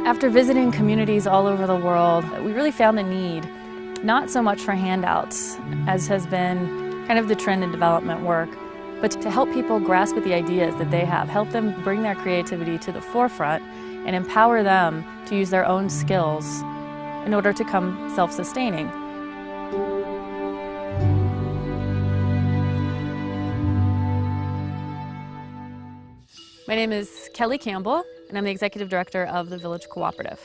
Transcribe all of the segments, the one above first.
After visiting communities all over the world, we really found a need, not so much for handouts, as has been kind of the trend in development work, but to help people grasp at the ideas that they have, help them bring their creativity to the forefront and empower them to use their own skills in order to become self-sustaining. My name is Kelly Campbell, and I'm the Executive Director of the Village Cooperative.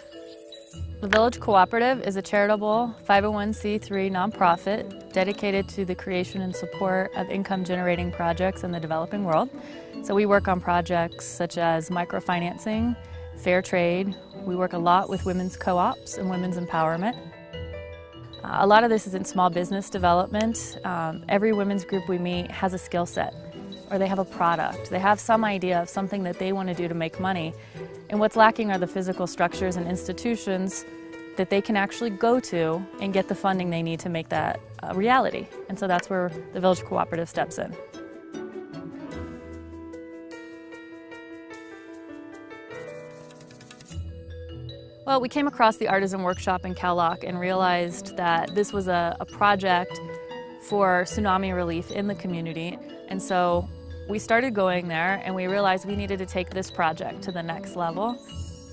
The Village Cooperative is a charitable 501c3 nonprofit dedicated to the creation and support of income-generating projects in the developing world. So we work on projects such as microfinancing, fair trade. We work a lot with women's co-ops and women's empowerment. A lot of this is in small business development. Every women's group we meet has a skill set, or they have a product. They have some idea of something that they want to do to make money. And what's lacking are the physical structures and institutions that they can actually go to and get the funding they need to make that a reality. And so that's where the Village Cooperative steps in. Well, we came across the Artisan Workshop in Cowlock and realized that this was a project for tsunami relief in the community. And so we started going there and we realized we needed to take this project to the next level.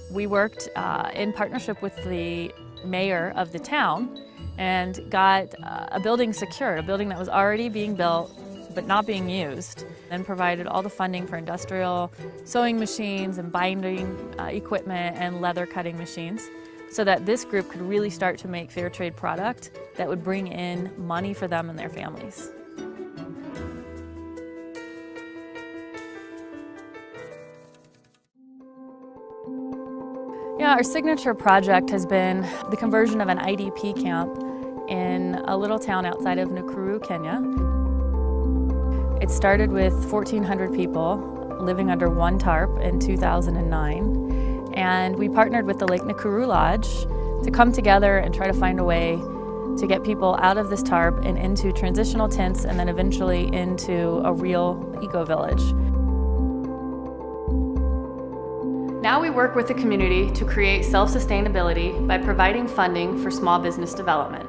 We worked in partnership with the mayor of the town and got a building secured, a building that was already being built but not being used, and provided all the funding for industrial sewing machines and binding equipment and leather cutting machines so that this group could really start to make fair trade product that would bring in money for them and their families. Yeah, our signature project has been the conversion of an IDP camp in a little town outside of Nakuru, Kenya. It started with 1,400 people living under one tarp in 2009, and we partnered with the Lake Nakuru Lodge to come together and try to find a way to get people out of this tarp and into transitional tents and then eventually into a real eco-village. Now we work with the community to create self-sustainability by providing funding for small business development.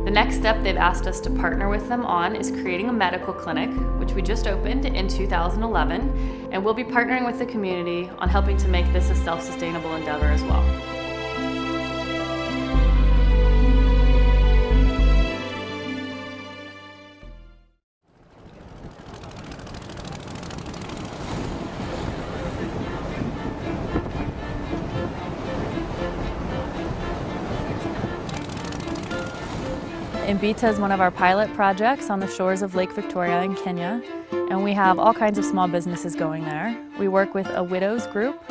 The next step they've asked us to partner with them on is creating a medical clinic, which we just opened in 2011, and we'll be partnering with the community on helping to make this a self-sustainable endeavor as well. Mbita is one of our pilot projects on the shores of Lake Victoria in Kenya, and we have all kinds of small businesses going there. We work with a widows group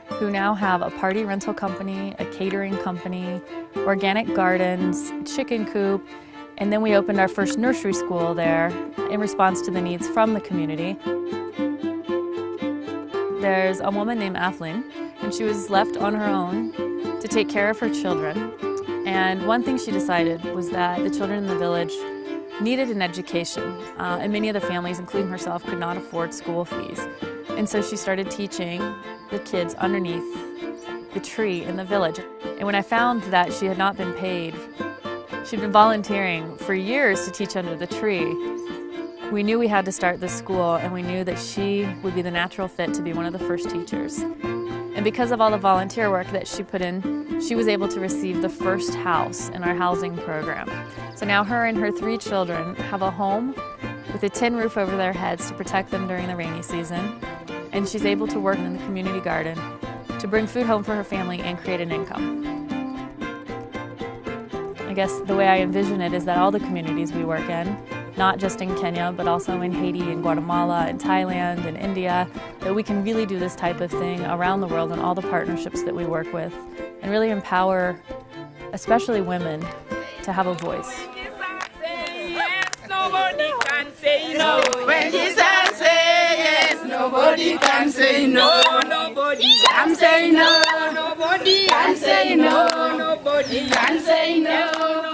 who now have a party rental company, a catering company, organic gardens, chicken coop, and then we opened our first nursery school there in response to the needs from the community. There's a woman named Athlene, and she was left on her own to take care of her children. And one thing she decided was that the children in the village needed an education, and many of the families, including herself, could not afford school fees. And so she started teaching the kids underneath the tree in the village. And when I found that she had not been paid, she'd been volunteering for years to teach under the tree, we knew we had to start this school, and we knew that she would be the natural fit to be one of the first teachers. And because of all the volunteer work that she put in, she was able to receive the first house in our housing program. So now her and her 3 children have a home with a tin roof over their heads to protect them during the rainy season. And she's able to work in the community garden to bring food home for her family and create an income. I guess the way I envision it is that all the communities we work in, not just in Kenya, but also in Haiti and Guatemala and Thailand and India, that we can really do this type of thing around the world in all the partnerships that we work with and really empower, especially women, to have a voice. Nobody can say no. When Jesus say yes, nobody can say no. Nobody can say no. Nobody can say no. Nobody can say no.